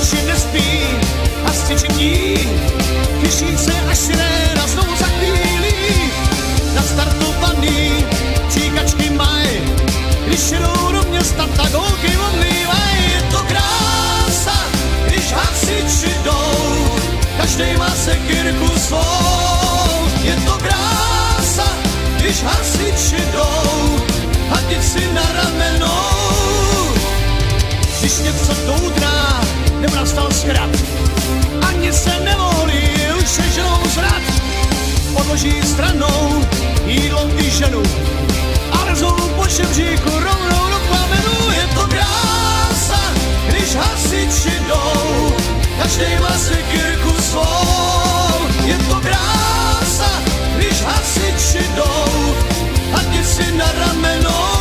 noči nespí a s cvičení těší se, až siréna znovu zachvílí. Nastartovaný příkačky mají, když jedou do města, tak holky omlívají. Je to krása, když hasiči jdou, každej má sekyrku svou. Je to krása, když hasiči jdou, hadit si na ramenou. Když něco doudrá, nebo nastal zkrat, ani se nevolí, už se ženou zrad. Odloží stranou jídlo i ženu a rezou po šebříku rovnou do plamenu. Je to krása, když hasiči jdou, každej má sekyrku svou. Je to krása, když hasiči jdou, hadit si na ramenou.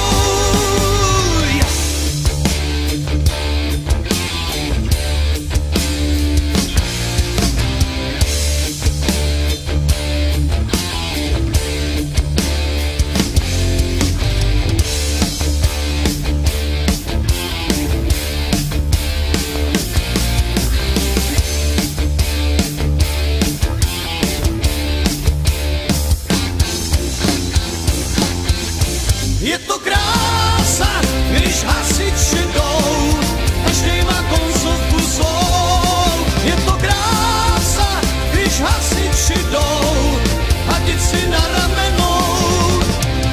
Je to krása, když hasiči jdou, každej má koncovku svou. Je to krása, když hasiči jdou, hadit si na ramenou.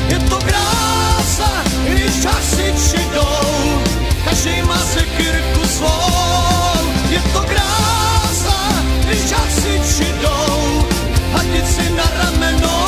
Je to krása, když hasiči jdou, každej má sekyrku svou. Je to krása, když hasiči jdou, hadit si na ramenou.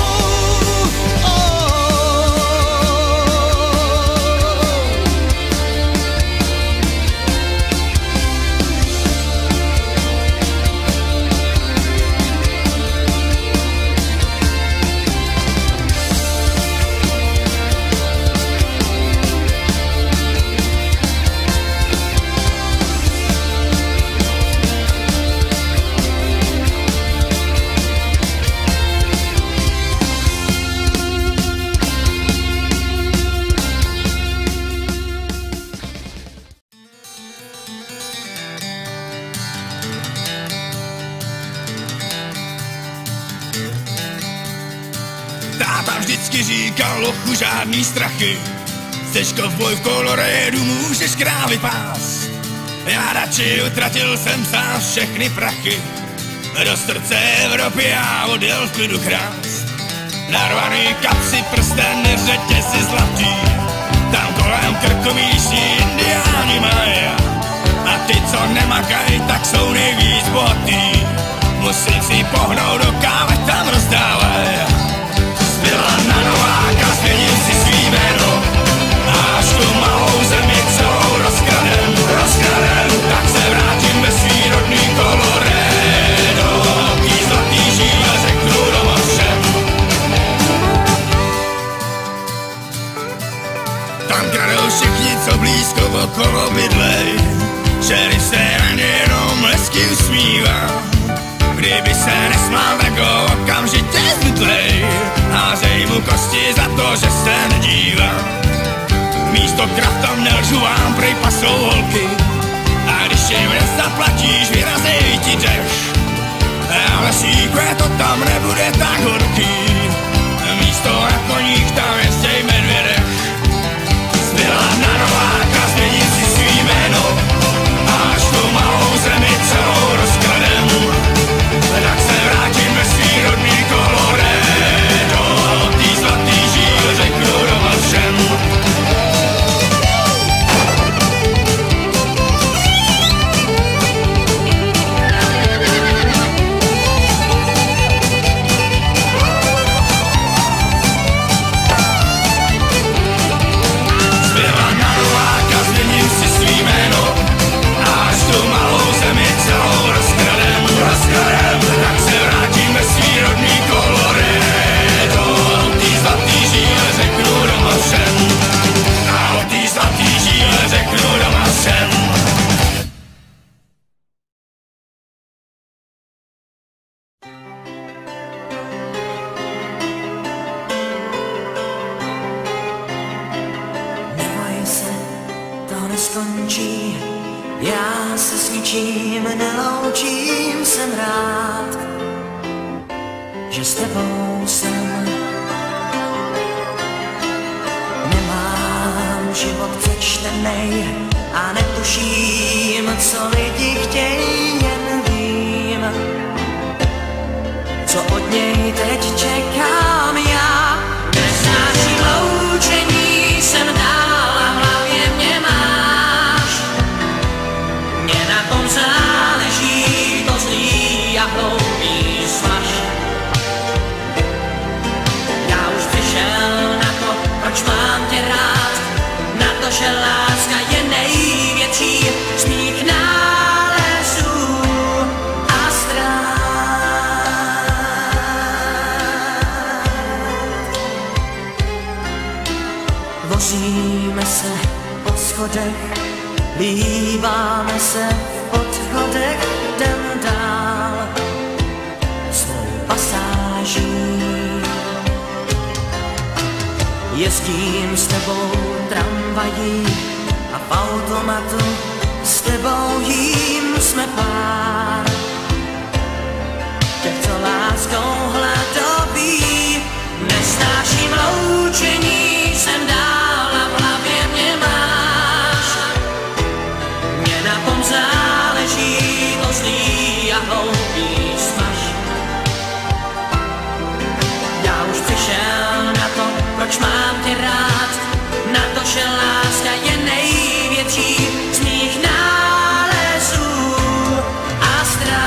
Táta vždycky říkal, lochu, žádný strachy, seš kovboj v Colorédu, můžeš krávy pást. Já radši utratil jsem sám všechny prachy, do srdce Evropy a odjel v klidu krást. Narvaný kapsy, prsten, řetězy zlatý, tam kolem krkomíší indiáni mají. A ty, co nemakaj, tak jsou nejvíc bohatý, musím si pohnout do kávy, tam rozdávaj. Byla na Nováka, změním si svý jméno, a až tu malou zemi celou rozkradem, tak se vrátím ve svý rodný Colorado. Tý zlatý žíle řeknu doma všem. Tam kradou všichni, co blízko okolo bydlej, šerif se na ně jenom lesky usmívá. Kdyby se nesmál, tak ho okamžitě zbytlej, házej mu kosti za to, že se nedívá. Místo krav tam nelžu vám, prej pasou holky, a když jim nezaplatíš, vyrazej ti deš. A v lesíku je to tam nebude tak horký, místo na koních tam jezdej medvědech. Zbyla na Nováka, změním si svý jméno, až tu malou zemi celou rozkradem, tak se vrátím ve svý rodný Colorado. Tý zlatý žíl řeknu doma všem. se s ničím neloučím, jsem rád, že s tebou jsem. Nemám život přečtenej a netuším, co lidi chtějí, jen vím, co od něj teď čekám já. Nesnáším loučení, jsem dál a v hlavě mě máš. Mně na tom záleží, to zlý a hloupý smaž. Já už přišel na to, proč mám tě rád, na to, že láska je největší z mých nálezů a ztrát. Vozíme se po schodech, líbáme se v odchodech, jdem dál svou pasáží. Jezdím s tebou tramvají a v automatu s tebou jím, jsme pár, těch, co láskou hladoví. Nesnáším loučení, jsem dál a v hlavě mě máš. Mně na tom záleží, to zlý a hloupý smaž. Já už přišel na to, proč mám tě rád, na to, že láska je největší z mých nálezů a ztrát.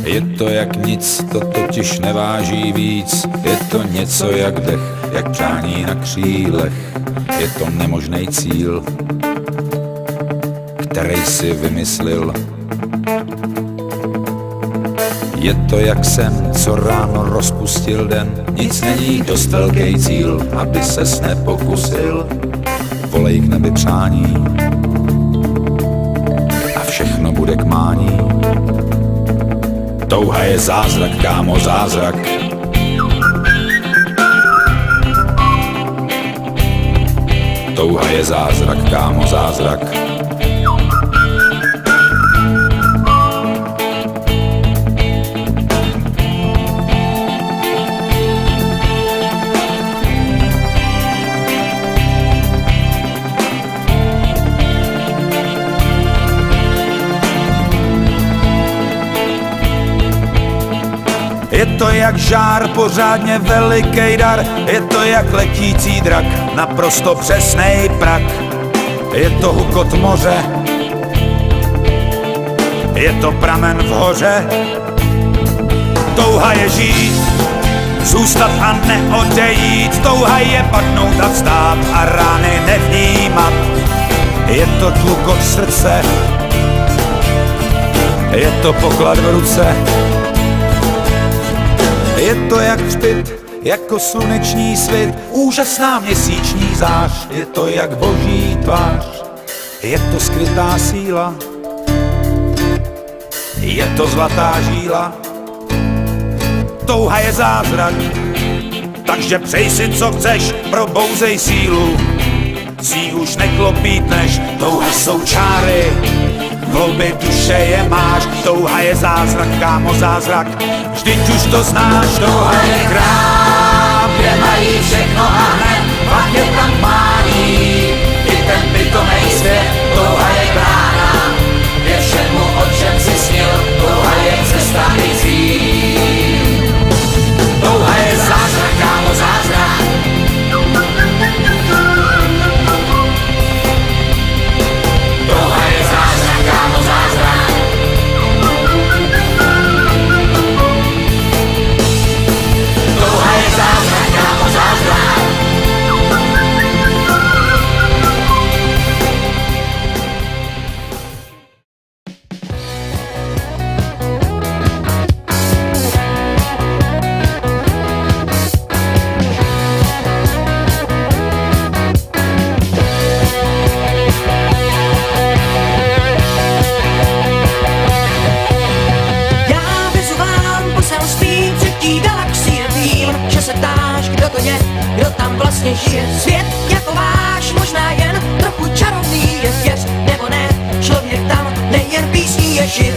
Je to jak nic, to totiž neváží víc. Je to něco jak dech, jak přání na křílech. Je to nemožný cíl, který si vymyslil. Je to jak sen, co ráno rozpustil den. Nic není dost velký cíl, aby ses nepokusil. Volej k nebi přání a všechno bude k mání. Touha je zázrak, kámo, zázrak. Touha je zázrak, kámo, zázrak. Je to jak žár, pořádně veliký dar. Je to jak letící drak, naprosto přesnej prak. Je to hukot moře, je to pramen v hoře. Touha je žít, Zůstat a neodejít, touha je padnout a vstát a rány nevnímat. Je to tlukot srdce, je to poklad v ruce. Je to jak třpyt, jako sluneční svit, úžasná měsíční zář. Je to jak boží tvář, je to skrytá síla, je to zlatá žíla. Touha je zázrak, takže přej si, co chceš, probouzej sílu. Si už neklopítneš, touha jsou čáry, v hloubi duše je máš. Touha je zázrak, kámo, zázrak, vždyť už to znáš. Touha je krám, kde mají všechno a hned pak je tam mání. I ten pitomej svět, touha je brána, je všemu, o čem si snil. Touha je cesta i cíl. Touha je zázrak, kámo, zázrak. Touha je zázrak, kámo, zázrak. Touha je zázrak, kámo, zázrak. Kdo tam vlastně žije? Svět jako váš, možná jen trochu čarovný je, věř nebo ne, člověk tam nejen písní je žil.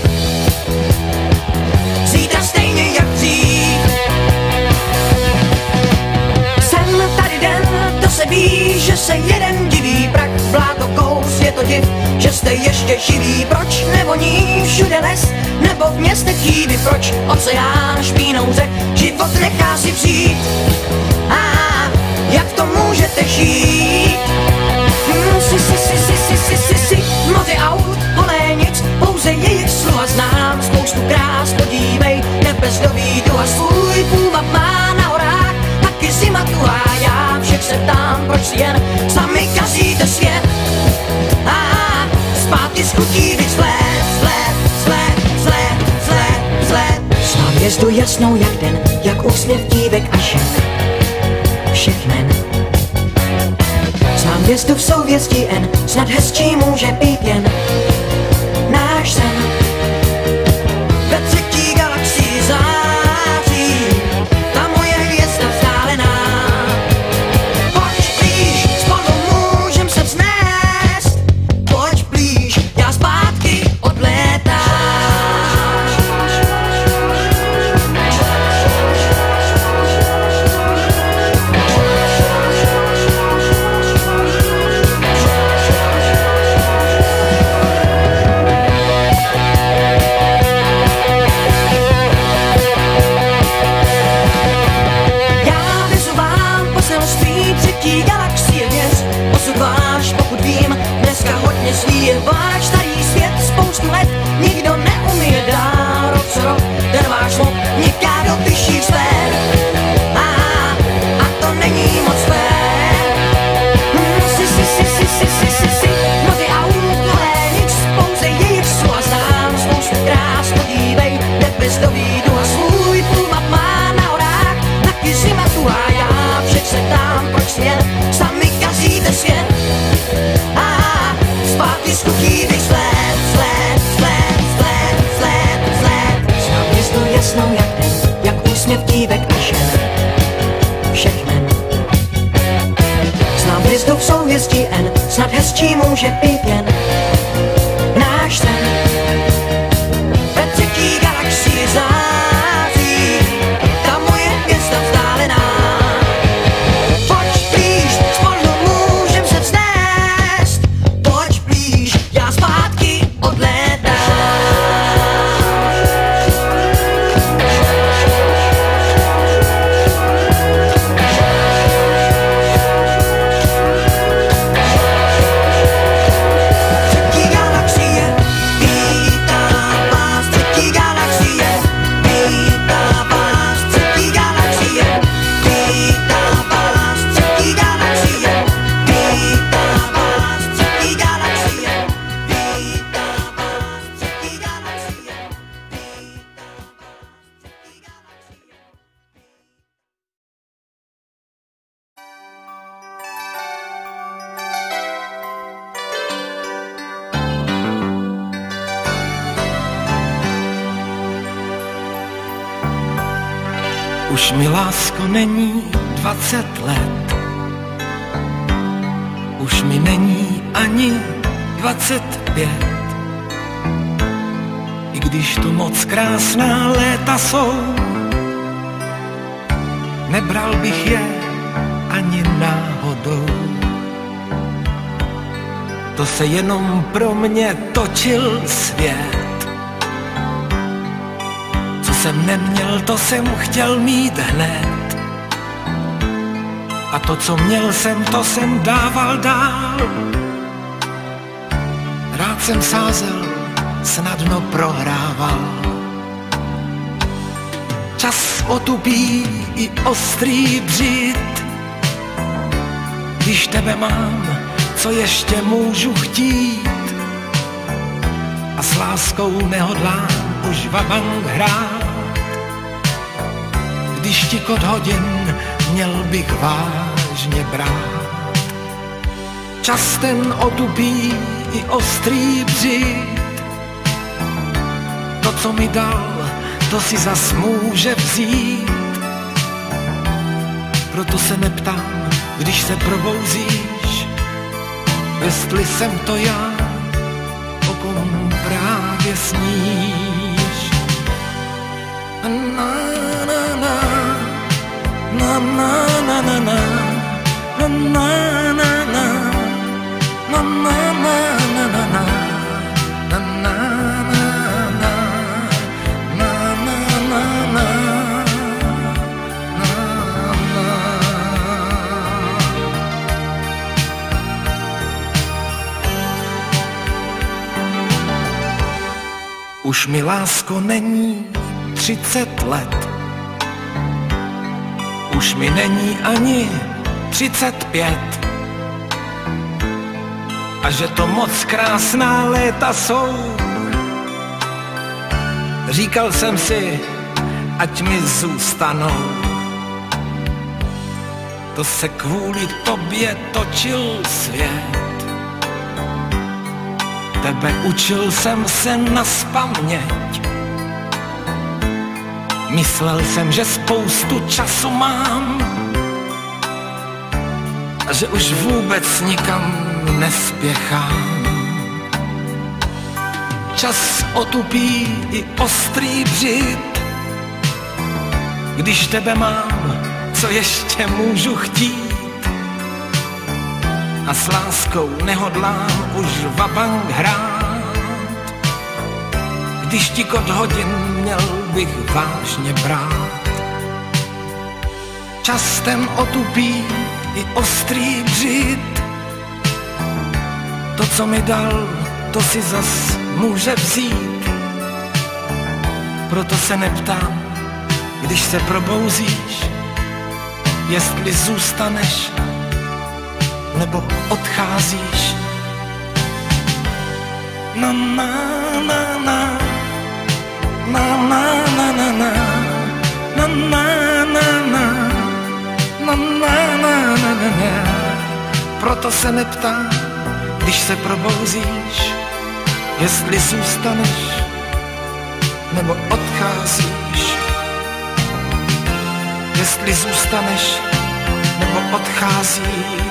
Zítra stejně jak dřív. Jsem tady den, to se ví, že se jeden diví prach, bláto kous, je to div, že jste ještě živí. Proč nevoní všude les, nebo v městech chýby? Proč oceán špínou řek, život nechá si přijít? Jak to můžete žít? Moři aut, holé nic, pouze jejich slova znám. Spoustu krás, podívej, nebezdový duha svůj půvab má na horách. Taky zima tuhá, já všech se ptám, proč si jen sami kazíte svět. Zpátky schutí víc vzlet. Snad hvězdu jasnou jak den, jak úsměv dívek a žen. Všechnen. Znám hvězdu v souvězdí N, snad hezčí může být jen náš sen. Ve třetí galaxii září ta moje hvězda vzdálená. Pojď blíž, spolu můžem se vznést. Pojď blíž, já zpátky odlétám. Je váš starý svět, spoustu let nikdo neumí dál. Rok co rok, ten váš mod niká do vyšších sfér. A to není moc fér. Mnohy aut, ale nic, pouze jejich slova znám. Spoustu krás, podívej, nebezdový duha svůj půvab má na horách. Taky zima tuhá, já všech se ptám, proč si jen sami kazíte svět. Zpátky schutí vzlet. Znám hvězdu jasnou jak den, jak úsměv dívek a žen. Všechnen. Znám hvězdu v souvězdí N, snad hezčí může být jen náš sen. Ve třetí galaxii září ta moje hvězda vzdálená. Pojď blíž, spolu můžem se vznést. Pojď blíž, já zpátky odlétám. Už mi, lásko, není 20 let, už mi není ani 25. I když tu moc krásná léta jsou, nebral bych je ani náhodou. To se jenom pro mě točil svět. Co jsem neměl, to jsem chtěl mít hned. A to, co měl jsem, to jsem dával dál. Rád jsem sázel, snadno prohrával. Čas otupí i ostrý břit. Když tebe mám, co ještě můžu chtít? A s láskou nehodlám už vabank hrát. Když tikot hodin měl bych vážně brát. Čas ten otupí i ostrý břit. To, co mi dal, to si zas může vzít. Proto se neptám, když se probouzíš, jestli jsem to já, o kom právě sníš. Na na na na na na na na na na na na na na na. Už mi, lásko, není 30 let, už mi není ani 35. A že to moc krásná léta jsou, říkal jsem si, ať mi zůstanou. To se kvůli tobě točil svět. Tebe učil jsem se nazpaměť. Myslel jsem, že spoustu času mám a že už vůbec nikam nespěchám. Čas otupí i ostrý břit. Když tebe mám, co ještě můžu chtít? A s láskou nehodlám už vabank hrát. Když tikot hodin měl bych vážně brát. Čas ten otupí i ostrý břit. To, co mi dal, to si zas může vzít. Proto se neptám, když se probouzíš, jestli zůstaneš nebo odcházíš. Na na na na na na na na na na na na na na na na. Proto se neptám, když se probouzíš, jestli zůstaneš nebo odcházíš. Jestli zůstaneš nebo odcházíš.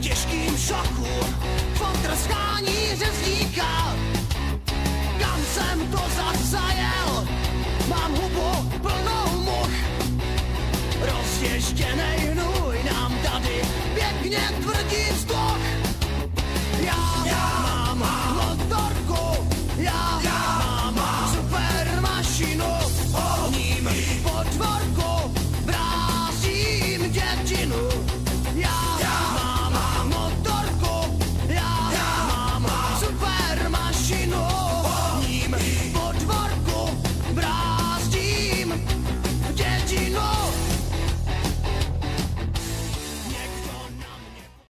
Těžkým šoku, po trskání řezníka. hněv